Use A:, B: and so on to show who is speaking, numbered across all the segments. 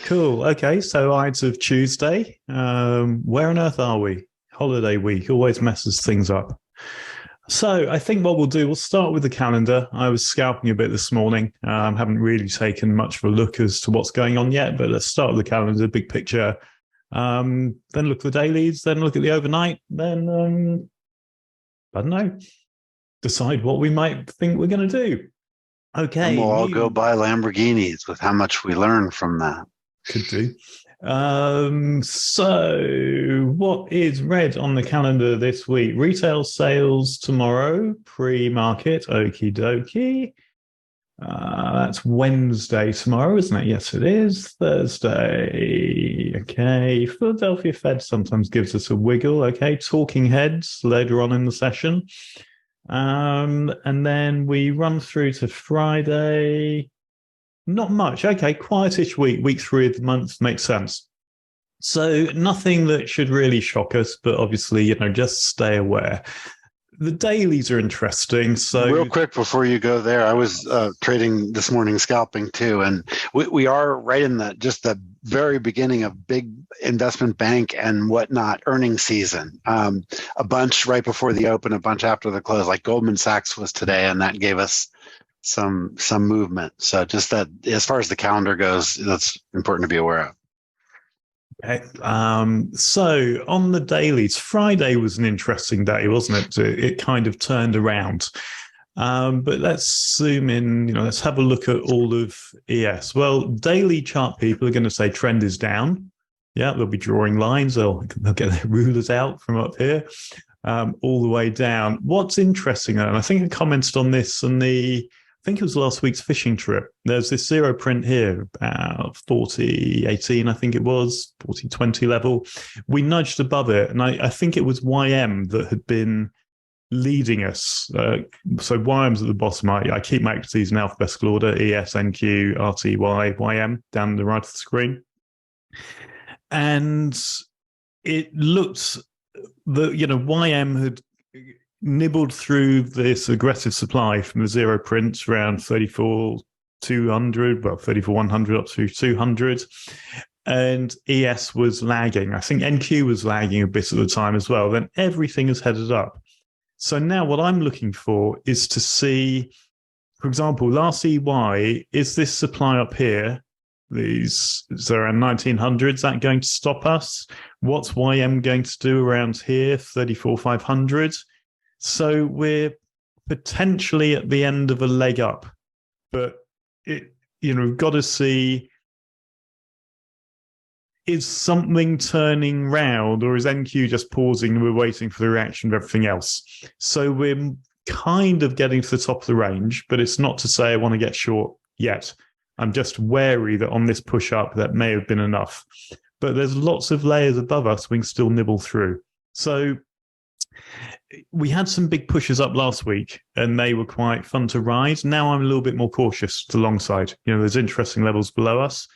A: Cool. Okay, so Ides of Tuesday. Where on earth are we? Holiday week always messes things up. So I think what we'll do, we'll start with the calendar. I was scalping a bit this morning. Haven't really taken much of a look as to what's going on yet, but let's start with the calendar, big picture. Then look at the dailies, then look at the overnight, then, I don't know, decide what we might think we're going to do.
B: And
A: Okay,
B: we'll all go
A: new.
B: buy Lamborghinis with how much we learn from that.
A: Could do. So what is red on the calendar this week? Retail sales tomorrow, pre-market, okie dokie. That's Wednesday tomorrow, isn't it? Yes, it is. Thursday. Okay. Philadelphia Fed sometimes gives us a wiggle. Okay. Talking heads later on in the session. And then we run through to Friday. Not much. Okay, quietish week. Week 3 of the month makes sense. So nothing that should really shock us, but obviously, just stay aware. The dailies are interesting. So
B: real quick before you go there, I was trading this morning, scalping too, and we are right in the very beginning of big investment bank and whatnot earnings season. A bunch right before the open, a bunch after the close. Like Goldman Sachs was today, and that gave us some movement. So just that, as far as the calendar goes, that's important to be aware of.
A: Okay. So on the dailies, Friday was an interesting day, wasn't it? It kind of turned around. But let's zoom in, let's have a look at all of ES. Well, daily chart people are going to say trend is down. Yeah, they'll be drawing lines. They'll get their rulers out from up here, all the way down. What's interesting, and I think I commented on this on I think it was last week's fishing trip. There's this zero print here, about 40.18, I think it was, 40.20 level. We nudged above it, and I think it was YM that had been leading us. So YM's at the bottom. I keep my equities in alphabetical order, ES, NQ, RTY, YM, down the right of the screen. And it looked that, YM had nibbled through this aggressive supply from the zero prints around 34,200, 34,100 up to 200. And ES was lagging. I think NQ was lagging a bit at the time as well. Then everything has headed up. So now what I'm looking for is to see, for example, last EY, is this supply up here? Is there around 1900? Is that going to stop us? What's YM going to do around here? 34,500. So we're potentially at the end of a leg up, but we've got to see, is something turning round, or is NQ just pausing and we're waiting for the reaction of everything else? So we're kind of getting to the top of the range, but it's not to say I want to get short yet. I'm just wary that on this push up, that may have been enough, but there's lots of layers above us we can still nibble through. So we had some big pushes up last week and they were quite fun to ride. Now I'm a little bit more cautious to the long side. There's interesting levels below us,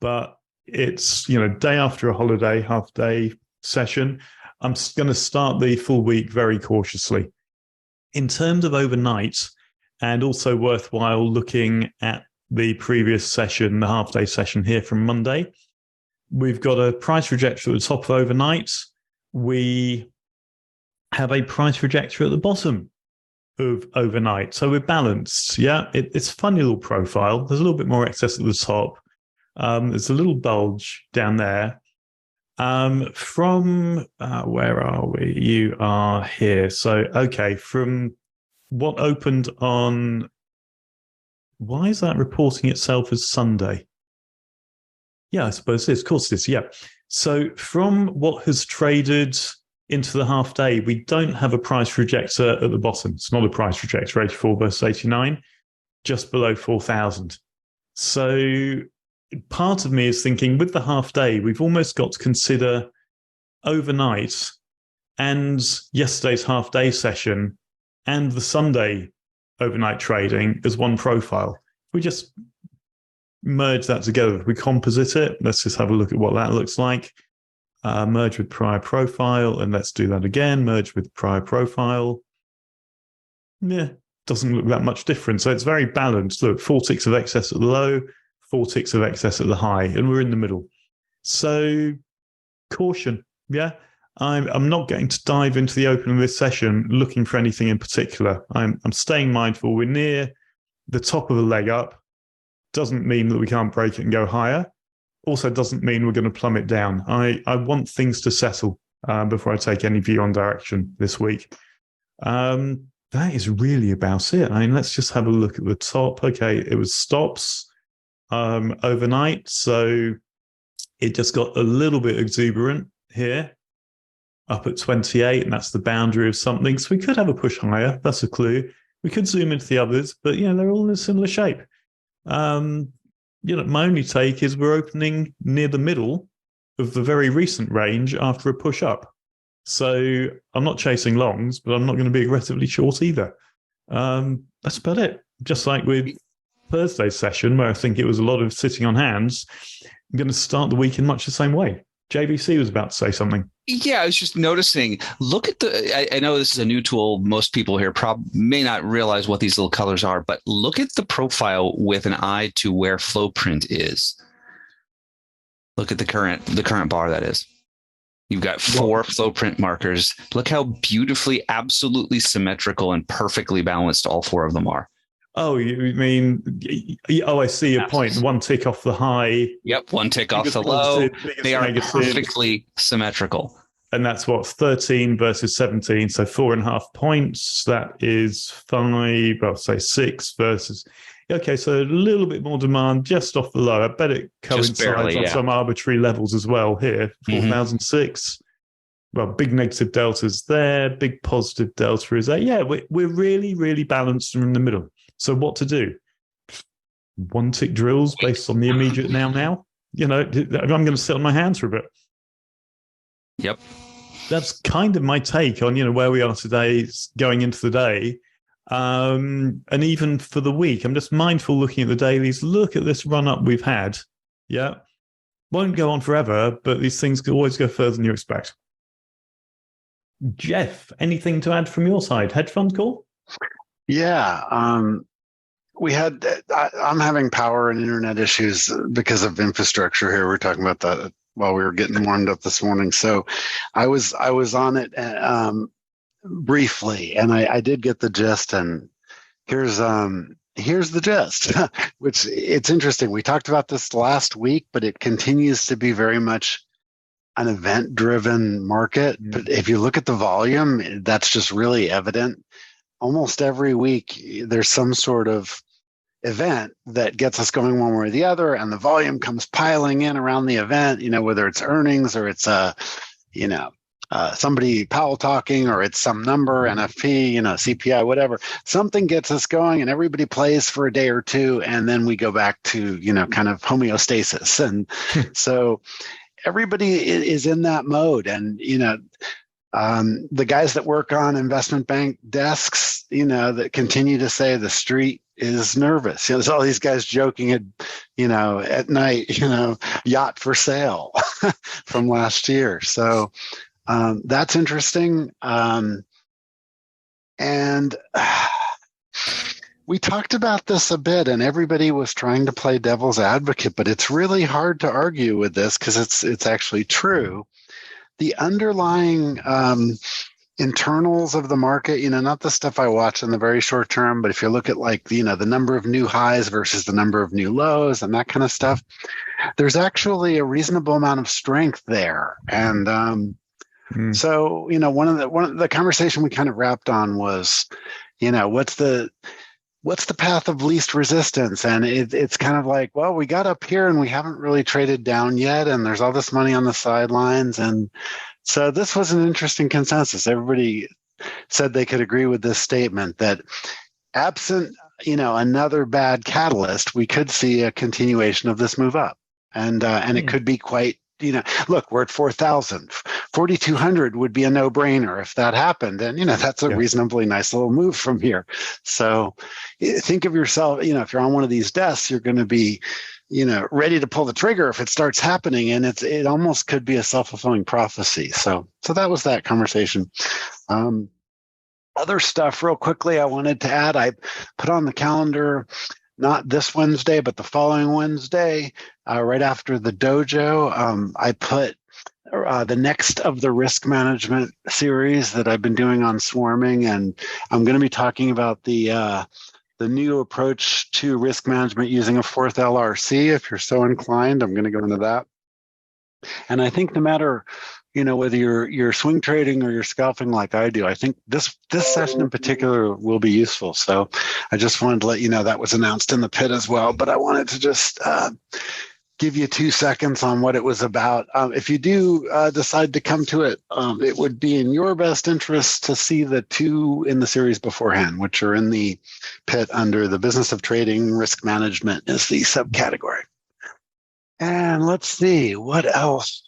A: but it's, day after a holiday, half day session. I'm going to start the full week very cautiously. In terms of overnight, and also worthwhile looking at the previous session, the half day session here from Monday, we've got a price trajectory at the top of overnight. We have a price trajectory at the bottom of overnight. So we're balanced. Yeah, it's a funny little profile. There's a little bit more excess at the top. There's a little bulge down there. From where are we? You are here. So, okay, from what opened on, why is that reporting itself as Sunday? Yeah, I suppose it is. Of course it is. Yeah. So from what has traded into the half day, we don't have a price trajector at the bottom. It's not a price trajector, 84 versus 89, just below 4,000. So part of me is thinking with the half day, we've almost got to consider overnight and yesterday's half day session and the Sunday overnight trading as one profile. We just merge that together. We composite it. Let's just have a look at what that looks like. Merge with prior profile, and let's do that again. Merge with prior profile. Yeah, doesn't look that much different. So it's very balanced. Look, 4 ticks of excess at the low, 4 ticks of excess at the high, and we're in the middle. So caution, yeah. I'm not going to dive into the open of this session looking for anything in particular. I'm staying mindful. We're near the top of the leg up. Doesn't mean that we can't break it and go higher. Also doesn't mean we're going to plummet down. I want things to settle before I take any view on direction this week. That is really about it. I mean, let's just have a look at the top. Okay, it was stops overnight, so it just got a little bit exuberant here, up at 28, and that's the boundary of something. So we could have a push higher. That's a clue. We could zoom into the others, but they're all in a similar shape. My only take is we're opening near the middle of the very recent range after a push up. So I'm not chasing longs, but I'm not going to be aggressively short either. That's about it. Just like with Thursday's session, where I think it was a lot of sitting on hands, I'm going to start the week in much the same way. JVC was about to say something.
C: Yeah, I was just noticing. Look at I know this is a new tool. Most people here may not realize what these little colors are, but look at the profile with an eye to where flow print is. Look at the current bar that is. You've got 4 flow print markers. Look how beautifully, absolutely symmetrical and perfectly balanced all 4 of them are.
A: Oh, you mean? Oh, I see your point. 1 tick off the high.
C: Yep, 1 tick off the low. They are perfectly symmetrical.
A: And that's what, 13 versus 17. So 4.5 points. That is 5, well, say 6 versus. Okay, so a little bit more demand just off the low. I bet it coincides on some arbitrary levels as well here. 4,006. Well, big negative deltas there. Big positive delta is there. Yeah, we're really, really balanced and in the middle. So what to do? 1 tick drills based on the immediate now. I'm going to sit on my hands for a bit.
C: Yep.
A: That's kind of my take on, where we are today going into the day. And even for the week, I'm just mindful looking at the dailies. Look at this run up we've had. Yeah. Won't go on forever, but these things can always go further than you expect. Jeff, anything to add from your side? Hedge fund call?
B: Yeah. I'm having power and internet issues because of infrastructure here. We're talking about that while we were getting warmed up this morning. So I was on it briefly, and I did get the gist. And here's the gist, which it's interesting. We talked about this last week, but it continues to be very much an event-driven market. But if you look at the volume, that's just really evident. Almost every week, there's some sort of event that gets us going one way or the other, and the volume comes piling in around the event, whether it's earnings or it's somebody Powell talking, or it's some number, NFP, CPI, whatever. Something gets us going, and everybody plays for a day or two, and then we go back to, kind of homeostasis. And so everybody is in that mode. And, the guys that work on investment bank desks, that continue to say the street is nervous. There's all these guys joking at night, yacht for sale from last year. So that's interesting. And we talked about this a bit, and everybody was trying to play devil's advocate, but it's really hard to argue with this because it's actually true. The underlying internals of the market, not the stuff I watch in the very short term, but if you look at the number of new highs versus the number of new lows and that kind of stuff, there's actually a reasonable amount of strength there. And so, one of the conversation we kind of wrapped on was, what's the path of least resistance? And it's kind of like, well, we got up here and we haven't really traded down yet, and there's all this money on the sidelines. And so this was an interesting consensus. Everybody said they could agree with this statement that absent, another bad catalyst, we could see a continuation of this move up. And it could be quite, look, we're at 4,000. 4,200 would be a no-brainer if that happened. And, that's a reasonably nice little move from here. So think of yourself, if you're on one of these desks, you're going to be, ready to pull the trigger if it starts happening. And it almost could be a self-fulfilling prophecy. So that was that conversation. Other stuff real quickly I wanted to add, I put on the calendar not this Wednesday, but the following Wednesday, right after the dojo, I put the next of the risk management series that I've been doing on swarming, and I'm going to be talking about the new approach to risk management using a fourth LRC. If you're so inclined, I'm going to go into that. And I think no matter, whether you're swing trading or you're scalping like I do, I think this session in particular will be useful. So I just wanted to let you know that was announced in the pit as well. But I wanted to just give you 2 seconds on what it was about. If you do decide to come to it, it would be in your best interest to see the 2 in the series beforehand, which are in the pit under the business of trading. Risk management is the subcategory. And let's see, what else?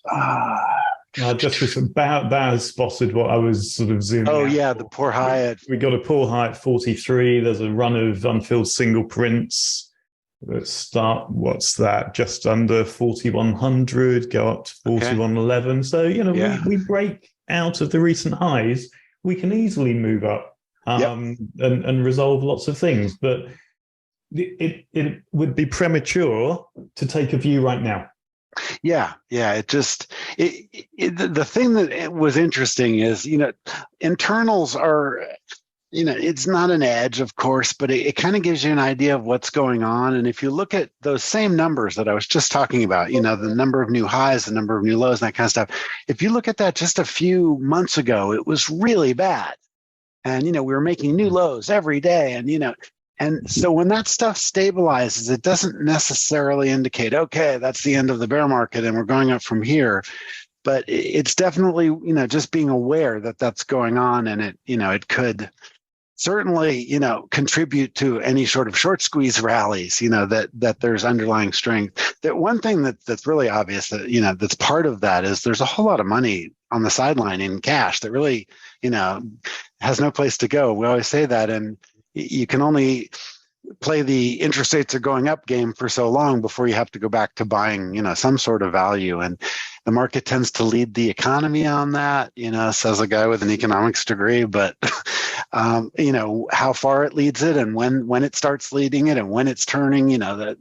A: Just was about that has spotted what I was sort of zooming out
B: yeah,
A: for.
B: the poor high.
A: We got a poor high at 43. There's a run of unfilled single prints. Let's start, what's that? Just under 4,100, go up to 4,111. Okay. So, we break out of the recent highs, we can easily move up and resolve lots of things. But it would be premature to take a view right now.
B: Yeah. The thing that was interesting is, internals are, it's not an edge, of course, but it kind of gives you an idea of what's going on. And if you look at those same numbers that I was just talking about, the number of new highs, the number of new lows, and that kind of stuff, if you look at that just a few months ago, it was really bad. And, we were making new lows every day. And so when that stuff stabilizes, it doesn't necessarily indicate, okay, that's the end of the bear market and we're going up from here. But it's definitely, just being aware that that's going on, and it could certainly, contribute to any sort of short squeeze rallies, that there's underlying strength. That one thing that's really obvious that, that's part of that is there's a whole lot of money on the sideline in cash that really, has no place to go. We always say that, and you can only play the interest rates are going up game for so long before you have to go back to buying, some sort of value. And the market tends to lead the economy on that, says a guy with an economics degree. But, how far it leads it and when it starts leading it and when it's turning, that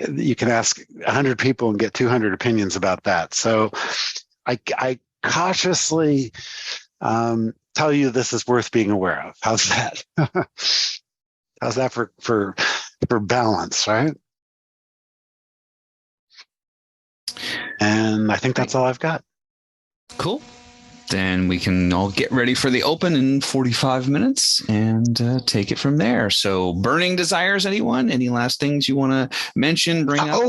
B: you can ask 100 people and get 200 opinions about that. So I cautiously tell you this is worth being aware of. How's that? How's that for balance, right? And I think that's all I've got.
C: Cool. Then we can all get ready for the open in 45 minutes and take it from there. So burning desires, anyone? Any last things you want to mention, bring up?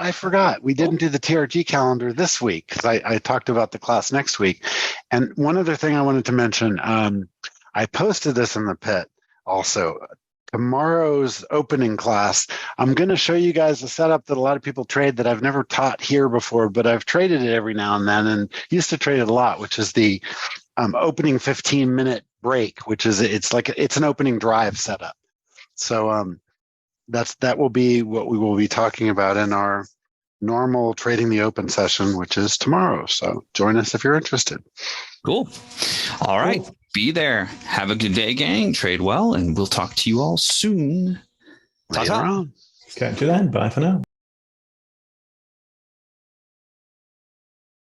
B: I forgot. We didn't do the TRG calendar this week because I talked about the class next week. And one other thing I wanted to mention, I posted this in the pit also. Tomorrow's opening class, I'm going to show you guys a setup that a lot of people trade that I've never taught here before, but I've traded it every now and then and used to trade it a lot, which is the opening 15-minute break, which is it's an opening drive setup. So that will be what we will be talking about in our normal Trading the Open session, which is tomorrow. So join us if you're interested.
C: Cool. All right. Cool. Be there. Have a good day, gang. Trade well, and we'll talk to you all soon.
B: Later on.
A: Catch you then. Bye for now.